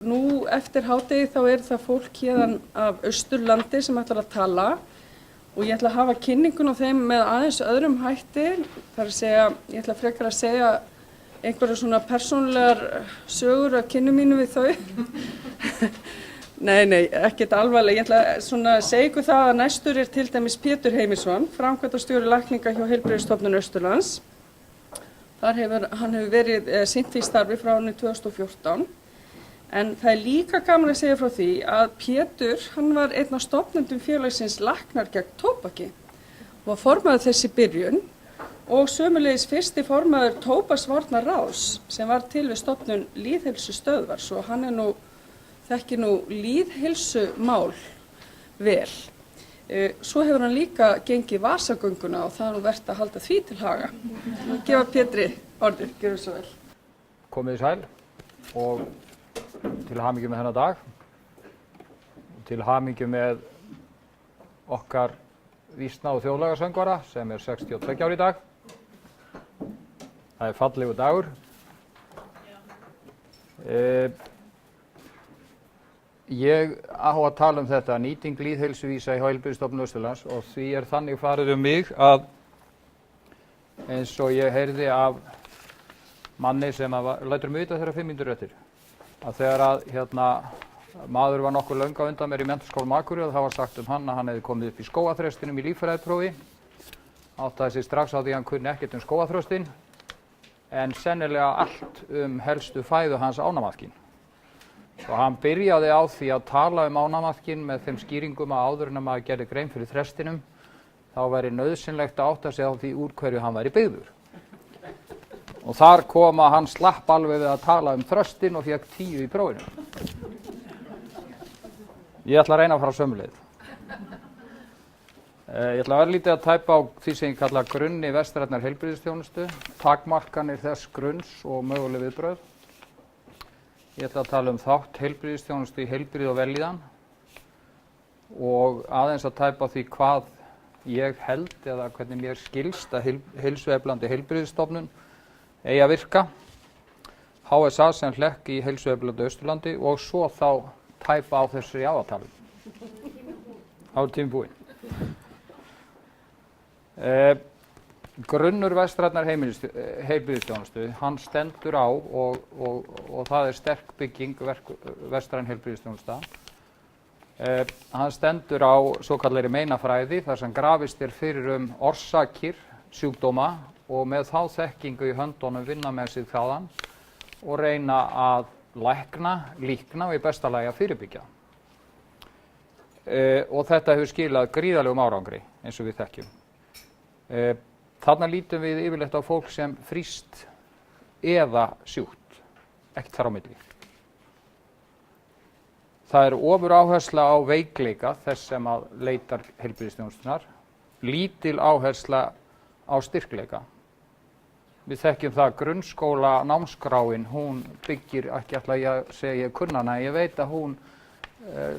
nú eftir hádegi þá það fólk héðan af Austurlandi sem ætlar að tala og ég ætla að hafa kynningun á þeim með aðeins öðrum hætti. Það að segja, ég ætla frekar að segja einhverja svona persónulegar sögur af kynnu mínu við þau. Nei, ekkert alvarlega. Ég ætla svona að segja ykkur það að næstur til dæmis Pétur Heimisson, framkvæmdastjóri lækninga hjá Heilbrigðisstofnun Austurlands. Hann hefur verið sinnt því starfi frá árinu 2014. En það líka gaman að segja frá því að Pétur, hann var einn af stofnendum félagsins Læknar gegn tóbaki og var formaður þessi byrjun og sömulegis fyrsti formaður tóbaksvarnaráðs sem var til við stofnun lýðheilsustöðvar, svo hann þekkir nú lýðheilsumál vel. Svo hefur hann líka gengið vasagönguna og það vert að halda því til haga. Gefa Pétri orðið, gjörðu svo vel. Komið í sæl og til hamingju með þennan dag, til hamingju með okkar vísna og þjóðlagasöngvara sem 62 ára í dag. Það fallegu dagur. Ég á að tala þetta, nýting lýðheilsuvísa í Heilbrigðisstofnun Austurlands og því þannig farið mig að eins og ég heyrði af manni sem lætur mig vita þegar 5 mínútur eftir. Að þegar maður var nokkuð löng á undan mér í Menntaskólanum á Akureyri og það var sagt hann að hann hefði komið upp í skógaþrestinum í líffræðiprófi. Áttaði sig strax á því að hann kunni ekkert skógaþröstin en sennilega allt helstu fæðu hans ánamaðkinn. Og hann byrjaði á því að tala ánamaðkinn með þeim skýringum að áður en maður gerði grein fyrir þrestinum þá væri nauðsynlegt að átta sig á því úr hverju hann væri byggður. Og þar kom að hann slapp alveg við að tala þröstin og fékk 10 í prófinu. Ég ætla að reyna að fara sömu leið. Ég ætla örlítið að tæpa á því sem ég kalla grunni vestrænnar heilbrigðisþjónustu, takmarkanir þess grunns og möguleg viðbrögð. Ég ætla að tala þátt heilbrigðisþjónustu í heilbrigði og vellíðan og aðeins að tæpa á því hvað ég held eða hvernig mér skilst að heilsueflandi heilbrigðisstofnun eigi að virka, HSA sem hlekk í heilsueflandi Austurlandi og svo þá tæpa á þessu í áðatalum. Þá tíminn búinn. Grunnur vestrænnar heilbrigðisþjónustu, hann stendur á og það sterk bygging vestræn heilbrigðisþjónusta. Hann stendur á svokallari meinafræði þar sem grafist fyrir orsakir sjúkdóma og með þá þekkingu í höndunum vinna með sig þaðan og reyna að lækna, líkna og í besta lagi að fyrirbyggja. Og þetta hefur skilað gríðarlegum árangri eins og við þekkjum. Þarna lítum við yfirleitt á fólk sem frískt eða sjúkt, ekkert þar á milli. Það ofur áhersla á veikleika þess sem að leitar heilbrigðisþjónustunnar, lítil áhersla á styrkleika. Við þekkjum það að grunnskóla námskráin, hún byggir, ekki ætla ég að segja kunnana, ég veit að hún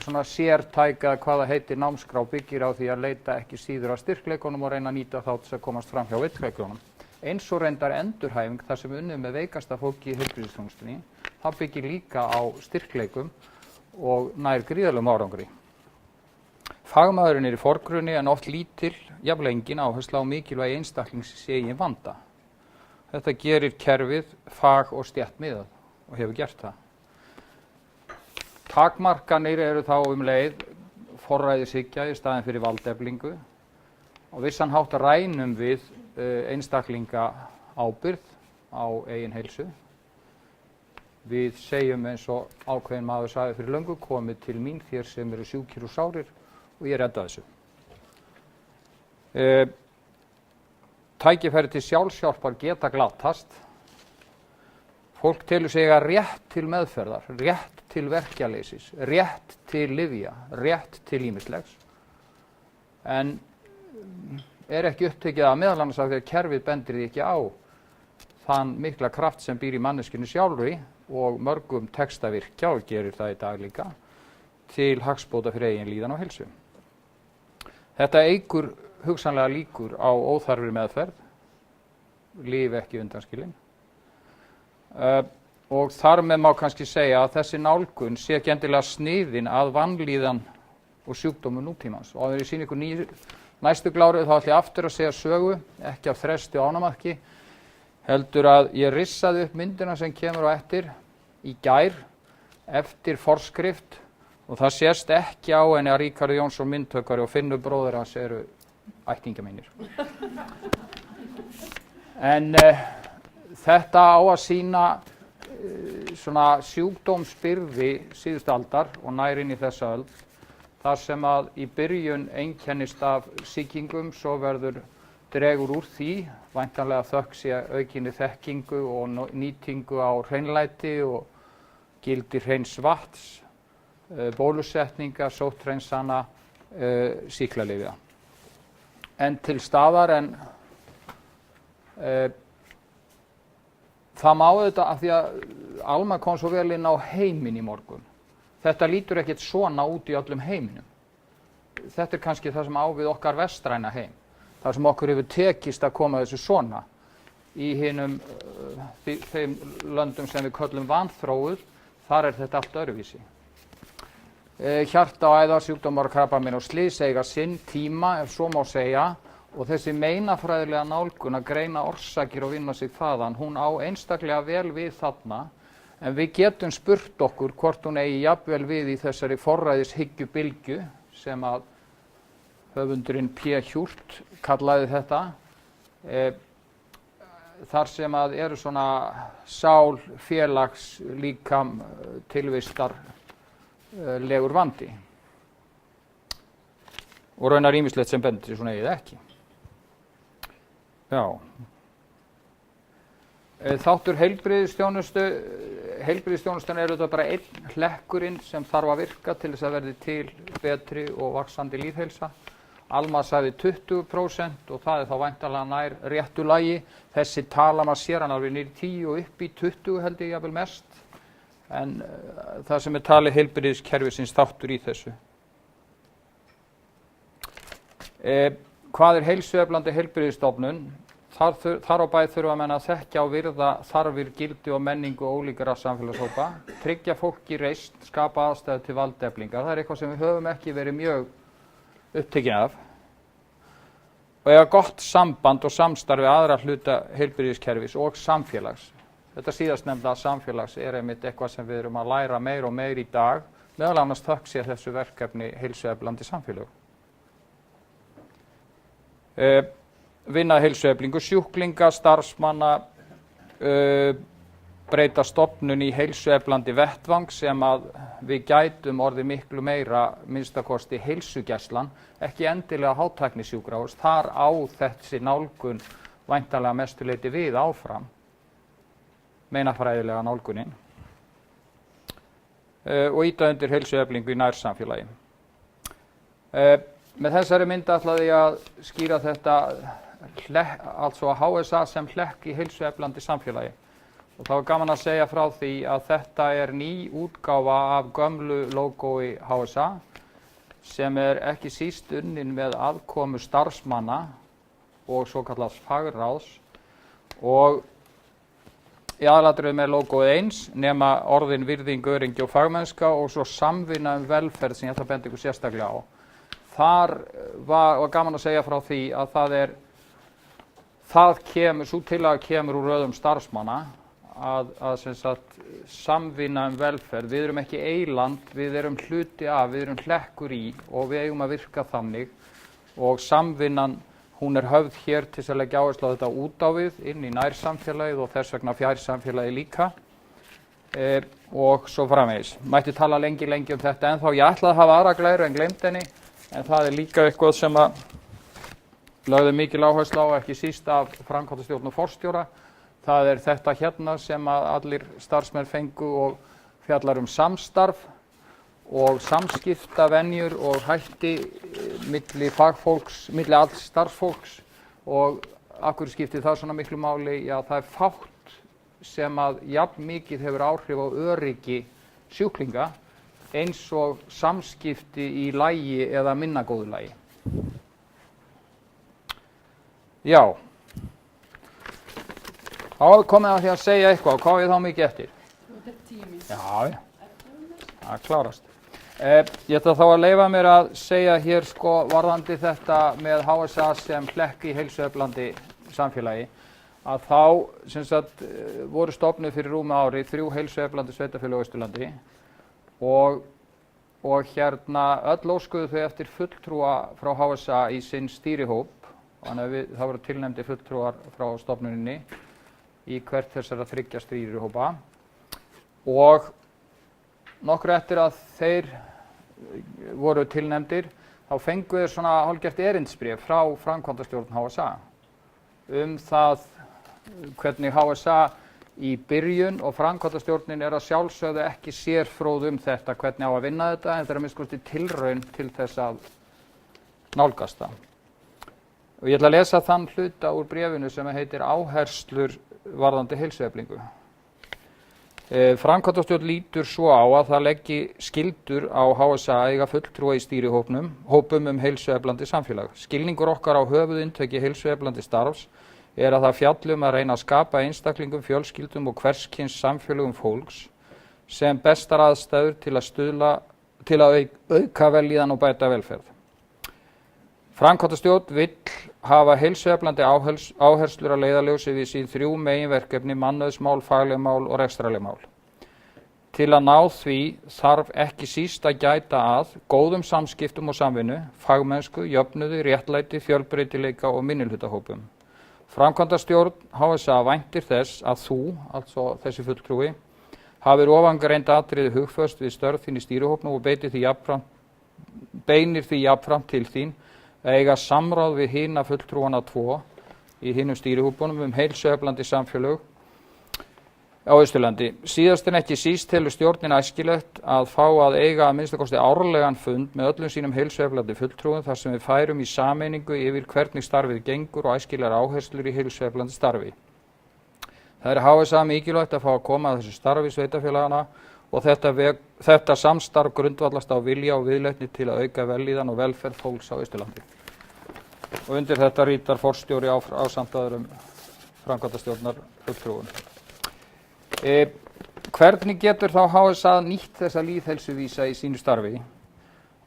svona sértæka hvað það heitir námskrá byggir á því að leita ekki síður að styrkleikunum og reyna að nýta þá til að komast fram hjá veikleikunum. Eins og reyndar endurhæfing, þar sem unnið með veikasta fólki í heilbrigðisþjónustunni, það byggir líka á styrkleikum og nær gríðarlegum árangri. Fagmaðurinn í forgrunni en oft lítil, jafnvel engin áhersla á mikilvægi einstaklings eigin vanda. Þetta gerir kerfið fag- og stéttmiðað og hefur gert það. Takmarkanir þá leið forræðishyggja í staðinn fyrir valdeflingu og vissan hátt rænum við einstaklinga ábyrgð á eigin heilsu. Við segjum eins og ákveðin maður sagði fyrir löngu, komið til mín þér sem eru sjúkir og sárir og ég redda þessu. Tækifæri til sjálfshjálpar geta glatast. Fólk telur sig að rétt til meðferðar, rétt til verkjaleysis, rétt til lyfja, rétt til ýmislegs. En ekki upptekið að meðal annars af því að kerfið bendir því ekki á þann mikla kraft sem býr í manneskinu sjálfri og mörgum tekst að virkja og gerir það í dag líka til hagsbóta fyrir eigin líðan og heilsu. Þetta eykur hugsanlega líkur á óþarfri meðferð, lyf ekki undanskilin. og þar með má kannski segja að þessi nálgun sé ekki endilega sniðin að vanlíðan og sjúkdómum nútímans. Og þegar ég sýni ykkur næstu glárið þá ætla ég aftur að segja sögu, ekki af þresti og ánamaðki, heldur að ég rissaði upp myndina sem kemur á eftir í gær eftir forskrift og það sést ekki á henni að Ríkharður Jónsson myndhöggvari og Finnur bróðir hans eru ættingjar mínir. En þetta á að sýna svona sjúkdómsbyrði síðustu aldar og nær inn í þessa öld, þar sem að í byrjun einkennist af sýkingum, svo dregur úr því, væntanlega þökk sé aukinni þekkingu og nýtingu á hreinlæti og gildi hreins vatns, bólusetninga, sótthreinsana, sýklalyfja. En til staðar það má auðvitað af því að Alma kom svo vel inn á heiminn í morgun. Þetta lítur ekkert svona út í öllum heiminum. Þetta kannski það sem á við okkar vestræna heim. Það sem okkur hefur tekist að koma þessu svona. Í þeim löndum sem við köllum vanþróuð, þar þetta allt öðruvísi. Hjarta- og æðasjúkdómar, krabbamein og slys eiga sinn tíma, ef svo má segja, og þessi meinafræðilega nálgun að greina orsakir og vinna sig þaðan, hún á einstaklega vel við þarna, en við getum spurt okkur hvort hún eigi jafnvel við í þessari forræðishyggjubylgju sem að höfundurinn P. Hjúrt kallaði þetta, þar sem að eru svona sál, félags, líkam, tilvistarlegur vandi. Og raunar ýmislegt sem bendir svona eigið ekki. Já. Þáttur heilbrigðisþjónustan er auðvitað bara einn hlekkurinn sem þarf að virka til þess að verði til betri og vaxandi lýðheilsa. Alma sagði 20% og það þá væntanlega nær réttu lagi. Þessi tala maður sér hann alveg niður í 10 og upp í 20 held ég jafnvel mest. En það sem talið heilbrigðiskerfisins þáttur í þessu. Hvað heilsueflandi heilbrigðisstofnun? Þar á bæ þurfa menn að þekkja og virða þarfir, gildi og menningu ólíkra samfélagshópa, tryggja fólki reisn, skapa aðstæður til valdeflingar. Það eitthvað sem við höfum ekki verið mjög upptekin af. Og eiga gott samband og samstarfi aðra hluta heilbrigðiskerfis og samfélags. Þetta síðast nefnda samfélags einmitt eitthvað sem við erum að læra meir og meir í dag, meðal annars þökk sé þessu verkefni heilsueflandi samfélög. Vinna heilsueflingu sjúklinga, starfsmanna, breyta stofnun í heilsueflandi vettvang sem að við gætum orðið miklu meira, minnstakosti heilsugæslan, ekki endilega hátæknisjúkrahús, þar á þessi nálgun væntanlega mestu leyti við áfram, meinafræðilega nálgunin, og ýta undir heilsueflingu í nærsamfélagi. Með þessari mynd ætlaði ég að skýra þetta, altså að HSA sem hlekk í heilsueflandi samfélagi. Og það var gaman að segja frá því að þetta ný útgáfa af gömlu logói HSA sem ekki síst unnin með aðkomu starfsmanna og svo kallast fagráðs og í aðalatriðu með logóið eins nema orðin virðing, öryggi og fagmennska og svo samvinna velferð sem ég ætla að benda ykkur sérstaklega á. Þar var gaman að segja frá því að sú tillaga kemur úr röðum starfsmanna að sem sagt samvinna velferð. Við erum ekki eyland, við erum hluti af, við erum hlekkur í og við eigum að virka þannig og samvinnan hún höfð hér til að leggja áherslu á þetta út á við, inn í nærsamfélagið og þess vegna fjærsamfélagið líka og svo framvegis. Mætti tala lengi um þetta ennþá. Ég ætlaði að hafa aðra glæru en gleymd henni. En það líka eitthvað sem að lögðu mikil áherslu á, ekki síst af framkvæmdastjórn og forstjóra. Það þetta hérna sem að allir starfsmenn fengu og fjallar samstarf og samskiptavenjur og hætti milli fagfólks, milli alls starfsfólks og af hverju skiptir það svona miklu máli? Já, það fátt sem að jafn mikið hefur áhrif á öryggi sjúklinga eins og samskipti í lagi eða minna góðu lagi. Já. Þá komið að því að segja eitthvað, hvað ég þá mikið eftir? Þetta er tími. Já, það klárast. Ég ætla þá að leyfa mér að segja hér sko varðandi þetta með HSA sem hlekk í heilsueflandi samfélagi að þá sem sagt voru stofnuð fyrir rúmu ári 3 heilsueflandi sveitarfélög á Austurlandi og hérna öll óskuðu þau eftir fulltrúa frá HSA í sinn stýrihóp, þannig að það voru tilnefndir fulltrúar frá stofnuninni í hvert þessara 3 stýrihópa og nokkru eftir að þeir voru tilnefndir þá fengu þeir svona hálfgert erindisbréf frá framkvæmdastjórn HSA það hvernig HSA í byrjun og framkvæmdastjórnin að sjálfsögðu ekki sérfróð þetta hvernig á að vinna þetta, þetta að minnsta kosti tilraun til þess að nálgast það. Og ég ætla að lesa þann hluta úr bréfinu sem heitir áherslur varðandi heilsueflingu. Framkvæmdastjórn lítur svo á að það leggi skyldur á HSA að eiga fulltrúa í stýrihópum heilsueflandi samfélag. Skilningur okkar á höfuðinntaki heilsueflandi starfs að það fjalli að reyna að skapa einstaklingum, fjölskyldum og hvers kyns samfélögum fólks sem bestar aðstæður til að auka vellíðan og bæta velferð. Framkvæmdastjórn vill hafa heilsueflandi áherslur að leiðarljósi við sín 3 meginverkefni, mannauðsmál, fagleg mál og rekstrarleg mál. Til að ná því þarf ekki síst að gæta að góðum samskiptum og samvinnu, fagmennsku, jöfnuði, réttlæti, fjölbreytileika og minnihlutahópum. Framkvæmdastjórn HSA væntir þess að þú, altså þessi fulltrúi, hafir ofangreind atriði hugföst við störf þín í stýrihópnum og beinir því jafnframt til þín að eiga samráð við hina fulltrúana 2 í hinum stýrihópunum heilsueflandi samfélög á Austurlandi. Síðast en ekki síst telur stjórnin æskilegt að fá að eiga að minnsta kosti árlegan fund með öllum sínum heilsueflandi fulltrúum þar sem við færum í sameiningu yfir hvernig starfið gengur og æskilegar áherslur í heilsueflandi starfi. Það HSA mikilvægt að fá að koma að þessu starfi sveitarfélagana og þetta samstarf grundvallast á vilja og viðleitni til að auka vellíðan og velferð fólks á Austurlandi. Og undir þetta rítar forstjóri ásamt öðrum framkvæmdastjórnar fulltrúum. Hvernig getur þá HSA nýtt þessa lýðheilsuvísa í sínu starfi?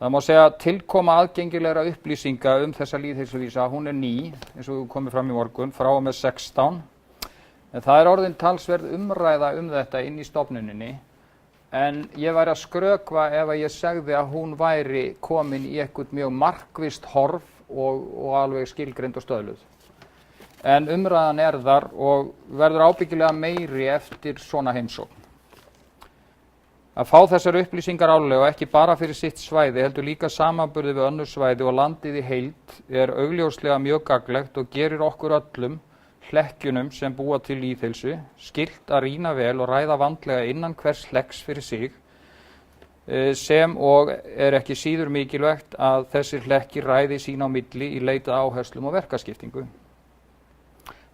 Það má segja að tilkoma aðgengilegra upplýsinga þessa lýðheilsuvísa, hún ný, eins og komið fram í morgun, frá og með 16. En það orðin talsverð umræða þetta inn í stofnuninni. En ég væri að skrökva ef ég segði að hún væri komin í eitthvað mjög markvisst horf og alveg skilgreind og stöðluð. En umræðan þar og verður ábyggilega meiri eftir svona heimsókn. Að fá þessar upplýsingar árlega og ekki bara fyrir sitt svæði heldur líka samanburði við önnur svæði og landið í heild augljóslega mjög gagnlegt og gerir okkur öllum hlekkjunum sem búa til lýðheilsu skylt að rýna vel og ræða vandlega innan hvers hlekks fyrir sig sem og ekki síður mikilvægt að þessir hlekkir ræði sín á milli í leita áherslum og verkaskiptingu.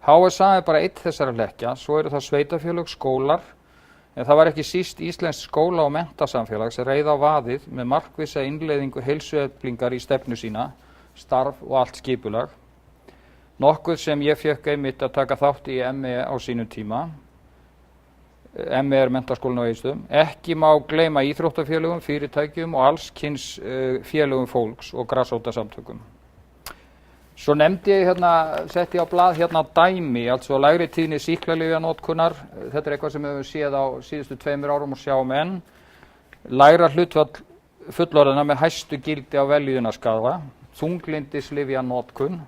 HSA bara einn þessara hlekkja, svo eru það sveitarfélög, skólar, en það var ekki síst íslenskt skóla- og menntasamfélag sem reið á vaðið með markvissa innleiðingu heilsueflingar í stefnu sína, starf og allt skipulag. Nokkuð sem ég fékk einmitt að taka þátt í ME á sínum tíma. ME menntaskólinn á Egilsstöðum. Ekki má gleyma íþróttafélögum, fyrirtækjum og alls kyns félögum fólks og grasrótarsamtökum. Svo nefndi ég setti ég á blað dæmi, altså lægri tíðni sýklalyfjanotkunar. Þetta eitthvað sem við höfum séð á síðustu 2 árum og sjáum enn. Lægra hlutfall fullorðinna með hæstu gildi á vellíðunarskaða, þunglyndislyfjanotkun.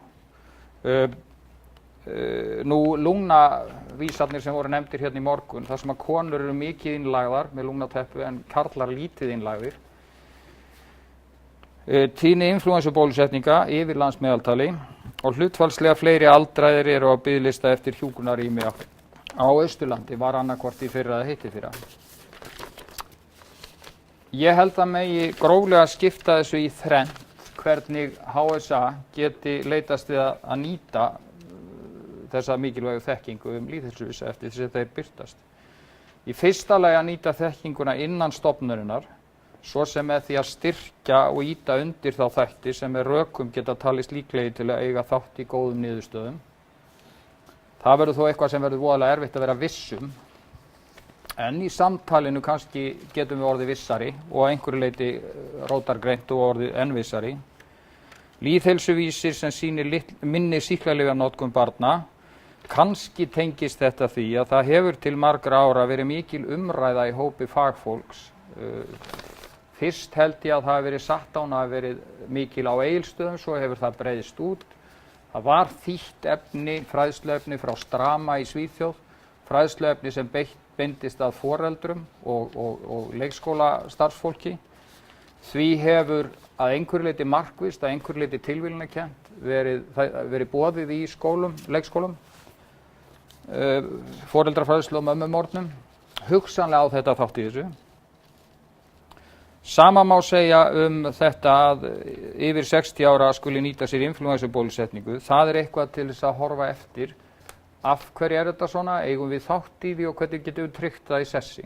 Nú lungnavísarnir sem voru nefndir í morgun, þar sem að konur eru mikið innlagðar með lungnateppu en karlar lítið innlagðir. Tíðni inflúensubólusetninga yfir landsmeðaltali og hlutfallslega fleiri aldraðir eru á biðlista eftir hjúkrunarrými á Austurlandi, var annaðhvort í fyrra eða hitt í fyrra. Ég held að megi gróflega skipta þessu í þrennt hvernig HSA geti leitast við að nýta þessa mikilvægu þekkingu lýðheilsuvísa eftir þess að þeir birtast. Í fyrsta lagi að nýta þekkinguna innan stofnunarinnar, svo sem með því að styrkja og ýta undir þá þætti sem með rökum geta talist líklegi til að eiga þátt í góðum niðurstöðum. Það verður þó eitthvað sem verður voðalega erfitt að vera vissum, En í samtalinu kannski getum við orðið vissari og að einhverju leyti rótargreint og orðið enn vissari. Lýðheilsuvísir sem sýnir minni sýklalyfjanotkun barna, kannski tengist þetta því að það hefur til margra ára verið mikil umræða í hópi fagfólks. Fyrst held ég að það hafi verið satt á, hafi verið mikil á Egilsstöðum, svo hefur það breiðst út. Það var þýtt efni, fræðsluefni frá Strama í Svíþjóð, fræðsluefni sem beindist að foreldrum og leikskólastarfsfólki. Því hefur að einhverju leyti markvisst, að einhverju leyti tilviljunarkennt verið boðið í skólum, leikskólum, foreldrafræðslu og mömmumorgnum, hugsanlega á þetta þátt í þessu. Sama má segja þetta að yfir 60 ára skuli nýta sér inflúensubólusetningu. Það eitthvað til þess að horfa eftir. Af hverju þetta svona? Eigum við þátt í því og hvernig getum við tryggt það í sessi?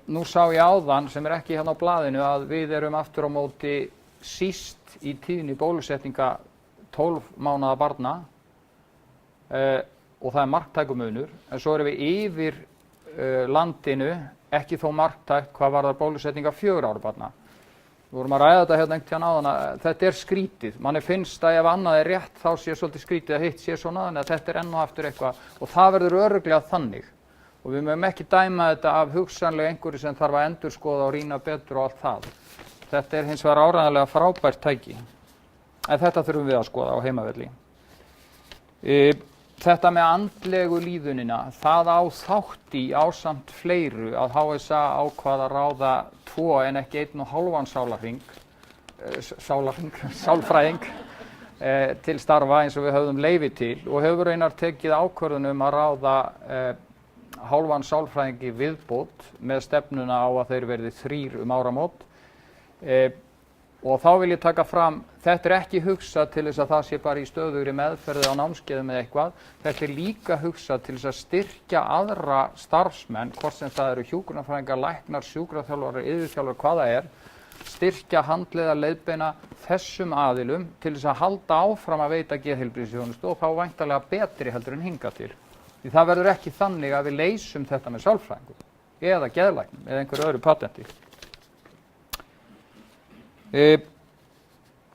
Nú sá ég áðan, sem ekki hérna á blaðinu, að við erum aftur á móti síst í tíðni bólusetninga 12 mánaða barna og það marktækur munur, en svo erum við yfir landinu ekki þó marktækt hvað varðar bólusetninga 4 ára barna. Við vorum að ræða þetta hérna einhvern tíðan áðan að þetta skrítið. Manni finnst að ef annað rétt þá sé svolítið skrítið að hitt sé svona, þannig að þetta enn og aftur eitthvað og það verður örugglega þannig. Og við mögum ekki dæma þetta af hugsanlega einhverju sem þarf að endurskoða og rýna betur og allt það. Þetta hins vegar áreiðanlega frábært tæki. En þetta þurfum við að skoða á heimavelli. Þetta með andlegu líðunina, það á þátt í ásamt fleiru að HSA ákvað að ráða 2 en ekki 1,5 sálfræðing til starfa eins og við höfðum leyfi til og hefur raunar tekið ákvörðun að ráða hálfan sálfræðingi viðbót með stefnuna á að þeir verði 3 áramót. Og þá vil ég taka fram, þetta ekki hugsað til þess að það sé bara í stöðugri meðferði á námskeiðum eða eitthvað. Þetta líka hugsað til þess að styrkja aðra starfsmenn, hvort sem það eru hjúkrunarfræðingar, læknar, sjúkraþjálfarar, iðjuþjálfarar, hvað það styrkja handleiða leiðbeina þessum aðilum til þess að halda áfram að veita geðheilbrigðisþjónustu og þá væntanlega betri heldur en hingað til. Því það verður ekki þannig að við leysum þetta með sálfræðingum eða geðlæknum eða einhverju öðru patenti.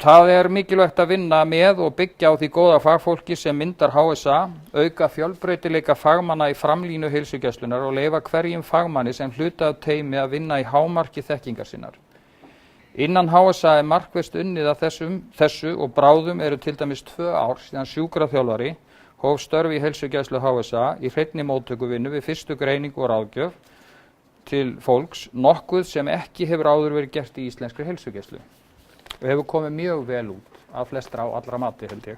Það mikilvægt að vinna með og byggja á því góða fagfólki sem myndar HSA, auka fjölbreytileika fagmanna í framlínu heilsugæslunnar og leyfa hverjum fagmanni sem hluta af teymi að vinna í hámarki þekkingar sinnar. Innan HSA markvisst unnið að þessu og bráðum eru til dæmis 2 ár síðan sjúkraþjálfari hóf störf í heilsugæslu HSA í hreinni móttökuvinnu við fyrstu greiningu og ráðgjöf til fólks, nokkuð sem ekki hefur áður verið gert í íslenskri heilsugæslu og hefur komið mjög vel út af flestra á allra mati held ég.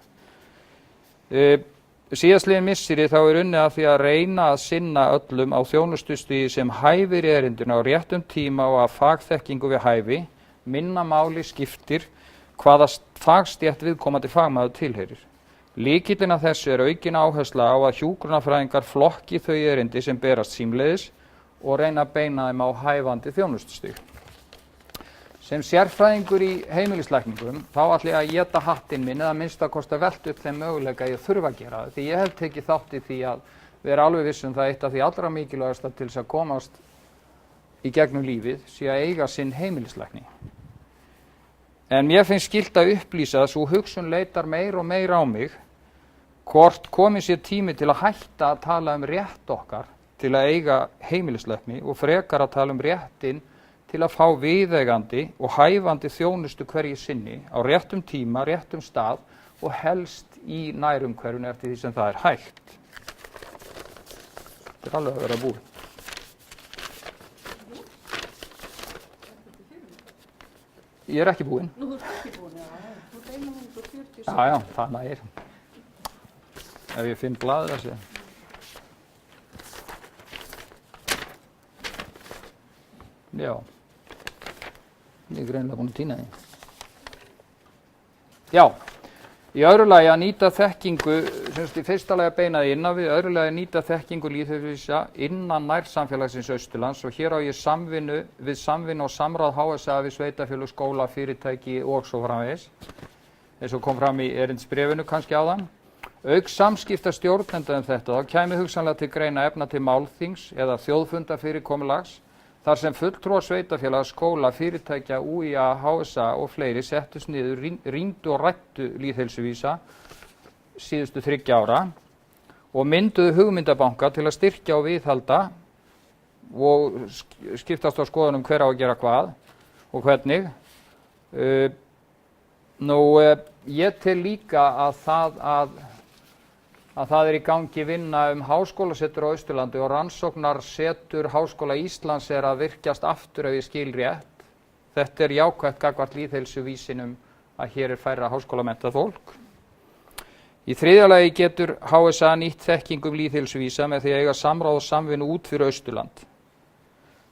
Síðastliðin misseri þá unnið að því að reyna að sinna öllum á þjónustustigi sem hæfir erindina á réttum tíma og að fagþekkingu við hæfi, minna máli skiptir hvaða fagstétt viðkomandi fagmaður tilheyrir. Lykillinn að þessu aukin áhersla á að hjúkrunarfræðingar flokki þau erindi sem berast símleiðis og reyna að beina þeim á hæfandi þjónustustig. Sem sérfræðingur í heimilislækningum þá ætla ég að éta hattinn minn eða minnst að kosta velta upp þeim möguleika ég þurfa að gera því ég hef tekið þátt í því að vera alveg viss það eitt af því allra mikilvægasta til þess að komast í gegnum lífið sé að eiga sinn heimilislækni. En mér finnst skylt að upplýsa að sú hugsun leitar meir og meir á mig hvort komið sér tími til að hætta að tala rétt okkar til að eiga heimilislækni og frekar að tala réttinn til að fá viðeigandi og hæfandi þjónustu hverju sinni á réttum tíma, réttum stað og helst í nærumhverfinu eftir því sem það hægt. Þetta alveg að vera búið. Ég ekki búinn. Nú, þú ekki búinn, já. Þú 1 mínútu og 40 sekúndur. Já, það nægir. Ef ég finn blaðið þessi. Já. Ég greinilega búinn að týna því. Já. Í öðru lagi að nýta þekkingu, semst í fyrsta lagi að beina því innan við, öðru lagi að nýta þekkingu lýðheilsuvísa innan nærsamfélagsins Austurlands og hér á ég samvinnu og samráð HSA við sveitarfélög, skóla, fyrirtæki og svo framvegis, eins og kom fram í erindsbréfinu kannski áðan. Auk samskipta stjórnenda þetta þá kæmi hugsanlega til greina efna til málþings eða þjóðfundafyrirkomulags þar sem fulltrúar sveitarfélaga, skóla, fyrirtækja, UIA, HSA og fleiri settust niður, rýndu og rættu lýðheilsuvísa síðustu 30 ára og mynduðu hugmyndabanka til að styrkja og viðhalda og skiptast á skoðunum hver á að gera hvað og hvernig. Ég tel líka að það í gangi vinna háskólasetur á Austurlandi og rannsóknarsetur Háskóla Íslands að virkjast aftur ef ég skil rétt. Þetta jákvætt gagnvart lýðheilsuvísinum að hér færra háskólamenntað fólk. Í þriðja lagi getur HSA nýtt þekkingu lýðheilsuvísa með því að eiga samráð og samvinnu út fyrir Austurland.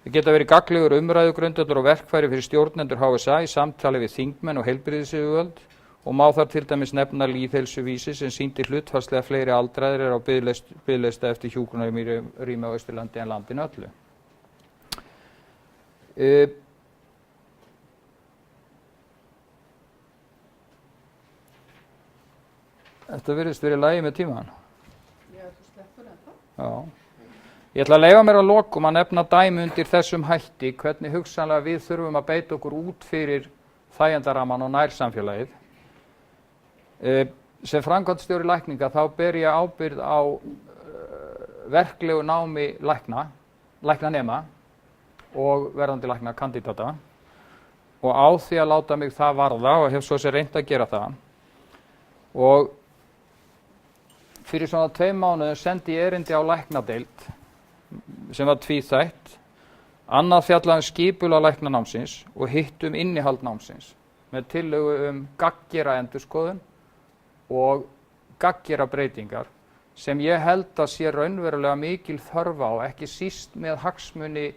Það geta verið gagnlegur umræðugrundvöllur og verkfæri fyrir stjórnendur HSA í samtali við þingmenn og heilbrigðisyfirvöld og má þar til dæmis nefna lýðheilsuvísi sem sýndi hlutfallslega fleiri aldraðir á biðlista eftir hjúkrunarrými á Austurlandi en landinu öllu. Þetta virðist verið í lagi með tímann. Já, þú sleppur þetta. Já. Ég ætla að leyfa mér að lokum að nefna dæmi undir þessum hætti hvernig hugsanlega við þurfum að beita okkur út fyrir þægindaraman og nærsamfélagið. Sem framkvæmdastjóri lækninga þá ber ég ábyrgð á verklegu námi læknanema og verðandi lækna kandídata og á því að láta mig það varða og hef svo sem reynt að gera það. Og fyrir svona 2 mánuðum sendi ég erindi á læknadeild sem var tvíþætt, annað fjallaði skipulag læknanámsins og hitt innihald námsins með tillögu gagngera endurskoðun og gagngera breytingar sem ég held að sé raunverulega mikil þörf á, ekki síst með hagsmuni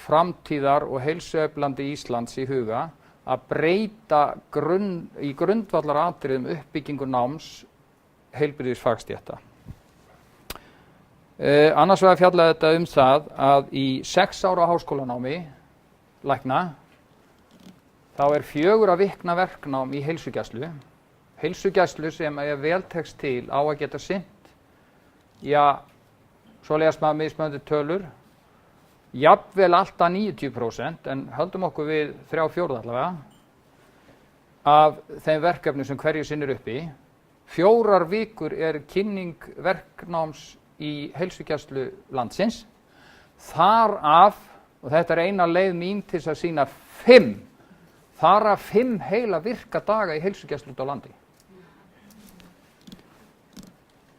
framtíðar og heilsueflandi Íslands í huga, að breyta í grundvallaratriðum uppbyggingu náms heilbrigðisfagstétta. Annars vegar fjallaði þetta það að í 6 ára háskólanámi lækna þá 4 vikna verknám í heilsugæslu sem vel tekst til á að geta sinnt, svo les maður mismunandi tölur, jafnvel alltaf 90% en höldum okkur við 3/4 allavega af þeim verkefnum sem hverju sinnir uppi. 4 vikur kynning verknáms í heilsugæslu landsins, þar af, og þetta eina leið mín til að sýna 5, þar af 5 heila virka daga í heilsugæslu út á landi.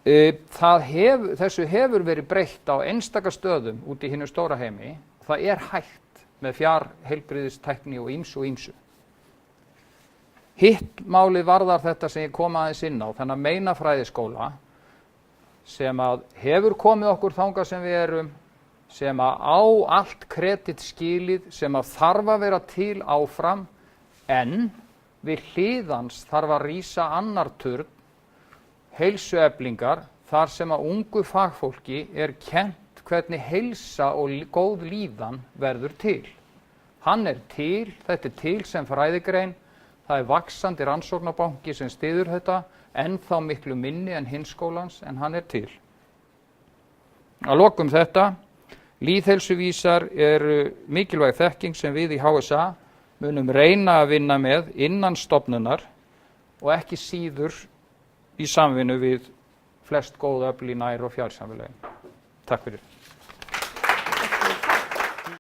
Þessu hefur verið breytt á einstaka stöðum út í hinu stóra heimi. Það hægt með fjarheilbrigðistækni og ýmsu. Hitt málið varðar þetta sem ég kom aðeins inn á, þennan meinafræðiskóla sem hefur komið okkur þangað sem við erum, sem á allt kredit skilið, sem þarf að vera til áfram, en við hlið þarf að rísa annar turn, heilsueflingar, þar sem ungu fagfólki kennt hvernig heilsa og góð líðan verður til. Hann til, þetta til sem fræðigrein, það vaxandi rannsóknabanki sem styður þetta, ennþá miklu minni en hins skólans, en hann til. Að lokum þetta, lýðheilsuvísar mikilvæg þekking sem við í HSA munum reyna að vinna með innan stofnunar og ekki síður í samvinnu við flest góð öfl í nær- og fjársamfélagi. Takk fyrir.